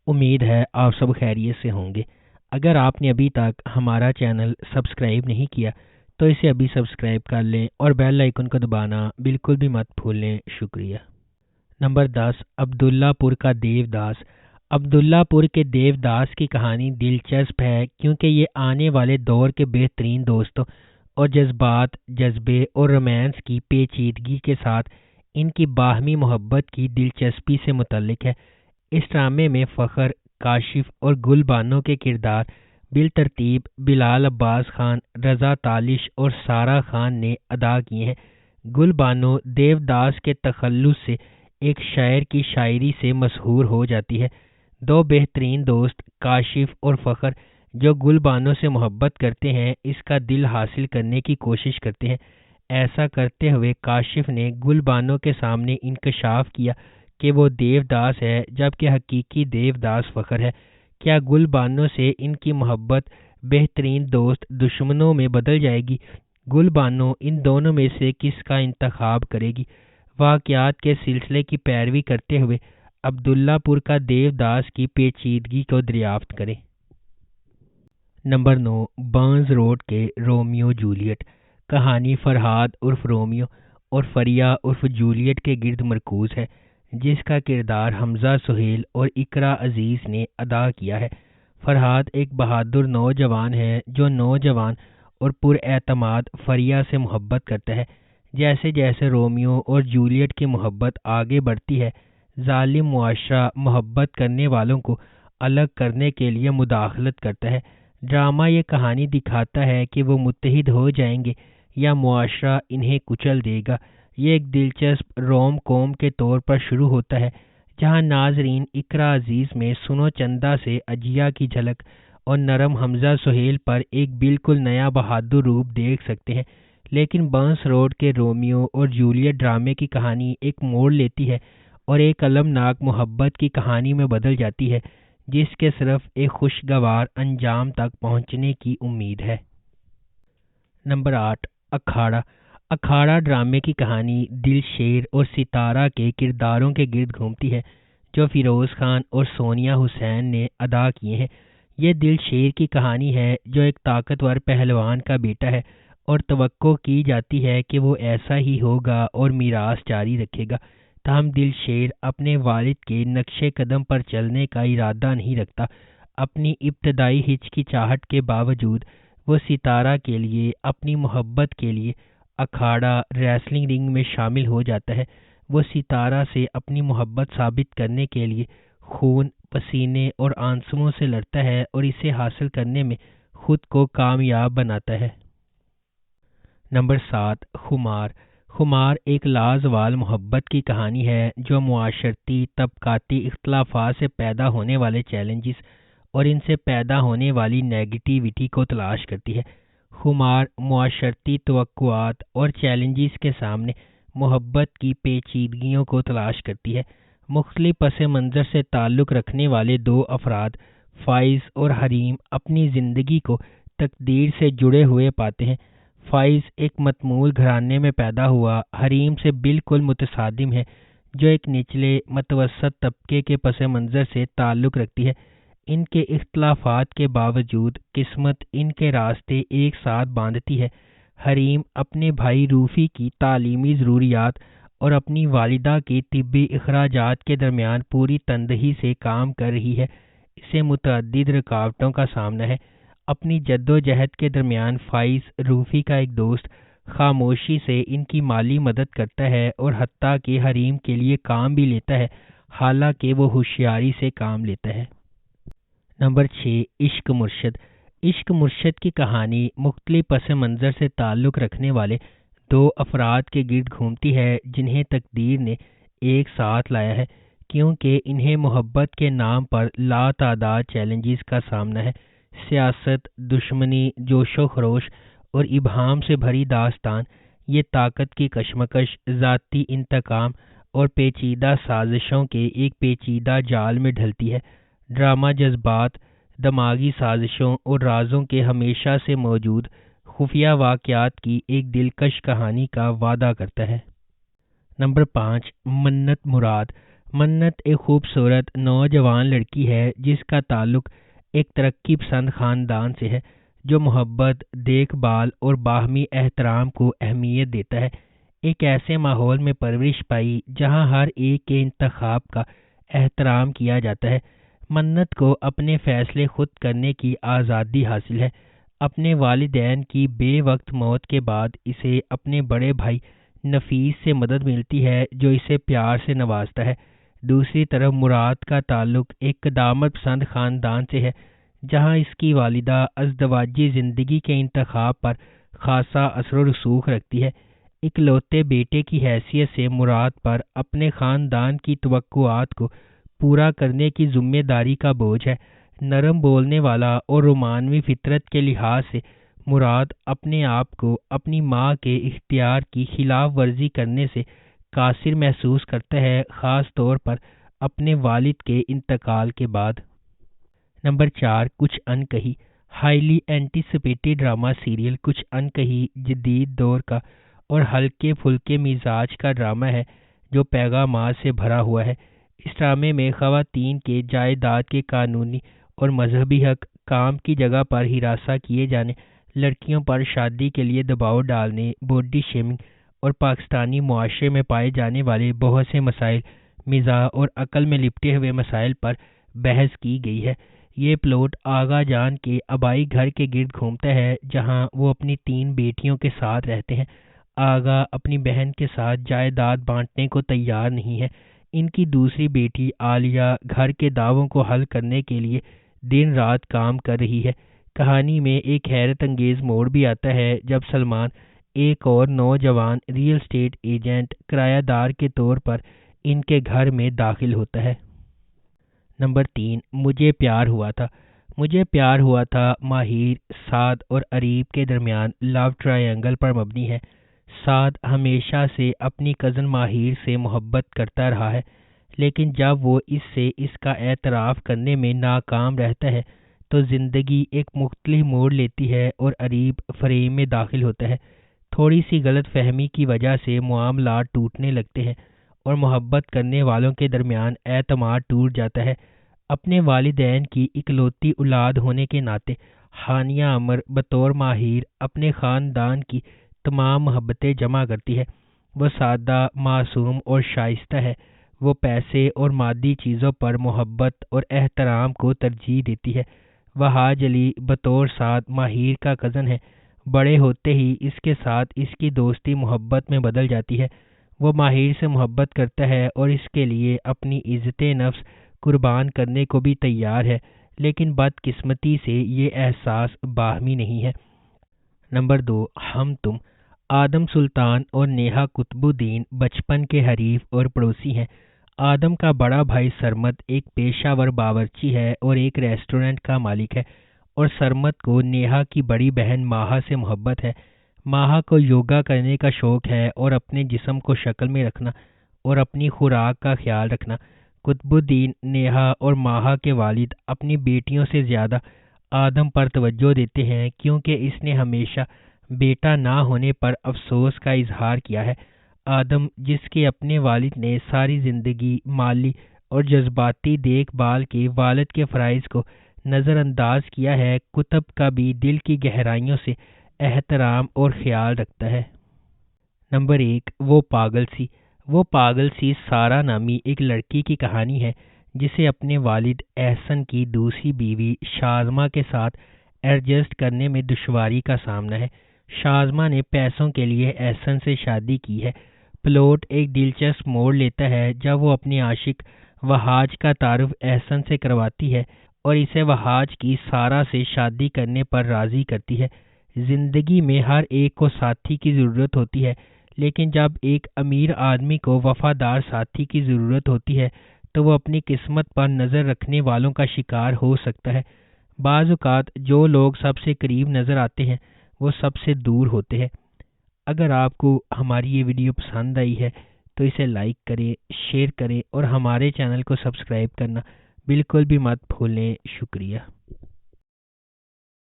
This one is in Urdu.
امید ہے آپ سب خیریت سے ہوں گے۔ اگر آپ نے ابھی تک ہمارا چینل سبسکرائب نہیں کیا تو اسے ابھی سبسکرائب کر لیں اور بیل آئیکن کو دبانا بالکل بھی مت بھولیں۔ شکریہ۔ نمبر 10، عبداللہ پور کا دیوداس۔ عبداللہ پور کے دیوداس کی کہانی دلچسپ ہے کیونکہ یہ آنے والے دور کے بہترین دوستوں اور جذبات، جذبے اور رومانس کی پیچیدگی کے ساتھ ان کی باہمی محبت کی دلچسپی سے متعلق ہے۔ اس ڈرامے میں فخر، کاشف اور گل بانو کے کردار بالترتیب بلال عباس خان، رضا تالش اور سارہ خان نے ادا کیے ہیں۔ گل بانو دیوداس کے تخلص سے ایک شاعر کی شاعری سے مسحور ہو جاتی ہے۔ دو بہترین دوست کاشف اور فخر جو گل بانو سے محبت کرتے ہیں اس کا دل حاصل کرنے کی کوشش کرتے ہیں۔ ایسا کرتے ہوئے کاشف نے گل بانو کے سامنے انکشاف کیا کہ وہ دیوداس ہے جبکہ حقیقی دیوداس فخر ہے۔ کیا گل بانو سے ان کی محبت بہترین دوست دشمنوں میں بدل جائے گی؟ گل بانو ان دونوں میں سے کس کا انتخاب کرے گی؟ واقعات کے سلسلے کی پیروی کرتے ہوئے عبداللہ پور کا دیوداس کی پیچیدگی کو دریافت کریں۔ نمبر 9، برنز روڈ کے رومیو جولیٹ۔ کہانی فرحاد عرف رومیو اور فریا عرف جولیٹ کے گرد مرکوز ہے جس کا کردار حمزہ سہیل اور اقرا عزیز نے ادا کیا ہے۔ فرحاد ایک بہادر نوجوان ہے جو نوجوان اور پر اعتماد فریا سے محبت کرتا ہے۔ جیسے جیسے رومیو اور جولیٹ کی محبت آگے بڑھتی ہے، ظالم معاشرہ محبت کرنے والوں کو الگ کرنے کے لیے مداخلت کرتا ہے۔ ڈرامہ یہ کہانی دکھاتا ہے کہ وہ متحد ہو جائیں گے یا معاشرہ انہیں کچل دے گا۔ یہ ایک دلچسپ روم کوم کے طور پر شروع ہوتا ہے جہاں ناظرین اقرا عزیز میں سنو چندہ سے اجیا کی جھلک اور نرم حمزہ سہیل پر ایک بالکل نیا بہادر روپ دیکھ سکتے ہیں۔ لیکن برنز روڈ کے رومیو اور جولیٹ ڈرامے کی کہانی ایک موڑ لیتی ہے اور ایک المناک محبت کی کہانی میں بدل جاتی ہے جس کے صرف ایک خوشگوار انجام تک پہنچنے کی امید ہے۔ نمبر 8، اکھاڑا۔ اکھاڑا ڈرامے کی کہانی دل شیر اور ستارہ کے کرداروں کے گرد گھومتی ہے جو فیروز خان اور سونیا حسین نے ادا کیے ہیں۔ یہ دل شیر کی کہانی ہے جو ایک طاقتور پہلوان کا بیٹا ہے اور توقع کی جاتی ہے کہ وہ ایسا ہی ہوگا اور میراث جاری رکھے گا۔ تاہم دل شیر اپنے والد کے نقش قدم پر چلنے کا ارادہ نہیں رکھتا۔ اپنی ابتدائی ہچکچاہٹ کے باوجود وہ ستارہ کے لیے اپنی محبت کے لیے اکھاڑا ریسلنگ رنگ میں شامل ہو جاتا ہے۔ وہ ستارہ سے اپنی محبت ثابت کرنے کے لیے خون، پسینے اور آنسوؤں سے لڑتا ہے اور اسے حاصل کرنے میں خود کو کامیاب بناتا ہے۔ نمبر 7، خمار۔ خمار ایک لازوال محبت کی کہانی ہے جو معاشرتی طبقاتی اختلافات سے پیدا ہونے والے چیلنجز اور ان سے پیدا ہونے والی نیگیٹیوٹی کو تلاش کرتی ہے۔ خمار معاشرتی توقعات اور چیلنجز کے سامنے محبت کی پیچیدگیوں کو تلاش کرتی ہے۔ مختلف پس منظر سے تعلق رکھنے والے دو افراد فائز اور حریم اپنی زندگی کو تقدیر سے جڑے ہوئے پاتے ہیں۔ فائز ایک متمول گھرانے میں پیدا ہوا حریم سے بالکل متصادم ہے جو ایک نچلے متوسط طبقے کے پس منظر سے تعلق رکھتی ہے۔ ان کے اختلافات کے باوجود قسمت ان کے راستے ایک ساتھ باندھتی ہے۔ حریم اپنے بھائی روفی کی تعلیمی ضروریات اور اپنی والدہ کے طبی اخراجات کے درمیان پوری تندہی سے کام کر رہی ہے۔ اسے متعدد رکاوٹوں کا سامنا ہے۔ اپنی جدوجہد کے درمیان فائز روفی کا ایک دوست خاموشی سے ان کی مالی مدد کرتا ہے اور حتیٰ کہ حریم کے لیے کام بھی لیتا ہے حالانکہ وہ ہوشیاری سے کام لیتا ہے۔ نمبر 6، عشق مرشد۔ عشق مرشد کی کہانی مختلف پس منظر سے تعلق رکھنے والے دو افراد کے گرد گھومتی ہے جنہیں تقدیر نے ایک ساتھ لایا ہے کیونکہ انہیں محبت کے نام پر لاتعداد چیلنجز کا سامنا ہے۔ سیاست، دشمنی، جوش و خروش اور ابہام سے بھری داستان یہ طاقت کی کشمکش، ذاتی انتقام اور پیچیدہ سازشوں کے ایک پیچیدہ جال میں ڈھلتی ہے۔ ڈرامہ جذبات، دماغی سازشوں اور رازوں کے ہمیشہ سے موجود خفیہ واقعات کی ایک دلکش کہانی کا وعدہ کرتا ہے۔ نمبر 5، منت مراد۔ منت ایک خوبصورت نوجوان لڑکی ہے جس کا تعلق ایک ترقی پسند خاندان سے ہے جو محبت، دیکھ بھال اور باہمی احترام کو اہمیت دیتا ہے۔ ایک ایسے ماحول میں پرورش پائی جہاں ہر ایک کے انتخاب کا احترام کیا جاتا ہے۔ منت کو اپنے فیصلے خود کرنے کی آزادی حاصل ہے۔ اپنے والدین کی بے وقت موت کے بعد اسے اپنے بڑے بھائی نفیس سے مدد ملتی ہے جو اسے پیار سے نوازتا ہے۔ دوسری طرف مراد کا تعلق ایک قدامت پسند خاندان سے ہے جہاں اس کی والدہ ازدواجی زندگی کے انتخاب پر خاصا اثر و رسوخ رکھتی ہے۔ اکلوتے بیٹے کی حیثیت سے مراد پر اپنے خاندان کی توقعات کو پورا کرنے کی ذمہ داری کا بوجھ ہے۔ نرم بولنے والا اور رومانوی فطرت کے لحاظ سے مراد اپنے آپ کو اپنی ماں کے اختیار کی خلاف ورزی کرنے سے قاصر محسوس کرتا ہے، خاص طور پر اپنے والد کے انتقال کے بعد۔ نمبر 4، کچھ انکہی۔ ہائیلی اینٹیسپیٹڈ ڈرامہ سیریل کچھ انکہی جدید دور کا اور ہلکے پھلکے مزاج کا ڈرامہ ہے جو پیغامات سے بھرا ہوا ہے۔ اس ڈرامے میں خواتین کے جائیداد کے قانونی اور مذہبی حق، کام کی جگہ پر ہراساں کیے جانے، لڑکیوں پر شادی کے لیے دباؤ ڈالنے، باڈی شیمنگ اور پاکستانی معاشرے میں پائے جانے والے بہت سے مسائل، مزاح اور عقل میں لپٹے ہوئے مسائل پر بحث کی گئی ہے۔ یہ پلاٹ آغا جان کے آبائی گھر کے گرد گھومتا ہے جہاں وہ اپنی 3 بیٹیوں کے ساتھ رہتے ہیں۔ آغا اپنی بہن کے ساتھ جائیداد بانٹنے کو تیار نہیں ہے۔ ان کی دوسری بیٹی عالیہ گھر کے دعووں کو حل کرنے کے لیے دن رات کام کر رہی ہے۔ کہانی میں ایک حیرت انگیز موڑ بھی آتا ہے جب سلمان، ایک اور نوجوان ریئل اسٹیٹ ایجنٹ، کرایہ دار کے طور پر ان کے گھر میں داخل ہوتا ہے۔ نمبر 3، مجھے پیار ہوا تھا۔ مجھے پیار ہوا تھا ماہر، سعد اور اریب کے درمیان لو ٹرائنگل پر مبنی ہے۔ سعد ہمیشہ سے اپنی کزن ماہر سے محبت کرتا رہا ہے، لیکن جب وہ اس کا اعتراف کرنے میں ناکام رہتا ہے تو زندگی ایک مختلف موڑ لیتی ہے اور اریب فریم میں داخل ہوتا ہے۔ تھوڑی سی غلط فہمی کی وجہ سے معاملات ٹوٹنے لگتے ہیں اور محبت کرنے والوں کے درمیان اعتماد ٹوٹ جاتا ہے۔ اپنے والدین کی اکلوتی اولاد ہونے کے ناطے ہانیہ عمر بطور ماہر اپنے خاندان کی تمام محبتیں جمع کرتی ہے۔ وہ سادہ، معصوم اور شائستہ ہے۔ وہ پیسے اور مادی چیزوں پر محبت اور احترام کو ترجیح دیتی ہے۔ وہاج علی بطور سعد ماہر کا کزن ہے۔ بڑے ہوتے ہی اس کے ساتھ اس کی دوستی محبت میں بدل جاتی ہے۔ وہ ماہر سے محبت کرتا ہے اور اس کے لیے اپنی عزت نفس قربان کرنے کو بھی تیار ہے، لیکن بدقسمتی سے یہ احساس باہمی نہیں ہے۔ نمبر 2، ہم تم۔ آدم سلطان اور نیہا قطب الدین بچپن کے حریف اور پڑوسی ہیں۔ آدم کا بڑا بھائی سرمد ایک پیشہ ور باورچی ہے اور ایک ریسٹورنٹ کا مالک ہے، اور سرمد کو نیہا کی بڑی بہن ماہا سے محبت ہے۔ ماہا کو یوگا کرنے کا شوق ہے اور اپنے جسم کو شکل میں رکھنا اور اپنی خوراک کا خیال رکھنا۔ قطب الدین، نیہا اور ماہا کے والد اپنی بیٹیوں سے زیادہ آدم پر توجہ دیتے ہیں کیونکہ اس نے ہمیشہ بیٹا نہ ہونے پر افسوس کا اظہار کیا ہے۔ آدم، جس کے اپنے والد نے ساری زندگی مالی اور جذباتی دیکھ بھال کے والد کے فرائض کو نظر انداز کیا ہے، قطب کا بھی دل کی گہرائیوں سے احترام اور خیال رکھتا ہے۔ نمبر 1، وہ پاگل سی۔ وہ پاگل سی سارہ نامی ایک لڑکی کی کہانی ہے جسے اپنے والد احسن کی دوسری بیوی شازمہ کے ساتھ ایڈجسٹ کرنے میں دشواری کا سامنا ہے۔ شازمہ نے پیسوں کے لیے احسن سے شادی کی ہے۔ پلاٹ ایک دلچسپ موڑ لیتا ہے جب وہ اپنے عاشق وہاج کا تعارف احسن سے کرواتی ہے اور اسے وہاج کی سارہ سے شادی کرنے پر راضی کرتی ہے۔ زندگی میں ہر ایک کو ساتھی کی ضرورت ہوتی ہے، لیکن جب ایک امیر آدمی کو وفادار ساتھی کی ضرورت ہوتی ہے تو وہ اپنی قسمت پر نظر رکھنے والوں کا شکار ہو سکتا ہے۔ بعض اوقات جو لوگ سب سے قریب نظر آتے ہیں وہ سب سے دور ہوتے ہیں۔ اگر آپ کو ہماری یہ ویڈیو پسند آئی ہے تو اسے لائک کریں، شیئر کریں اور ہمارے چینل کو سبسکرائب کرنا بالکل بھی مت بھولیں۔ شکریہ۔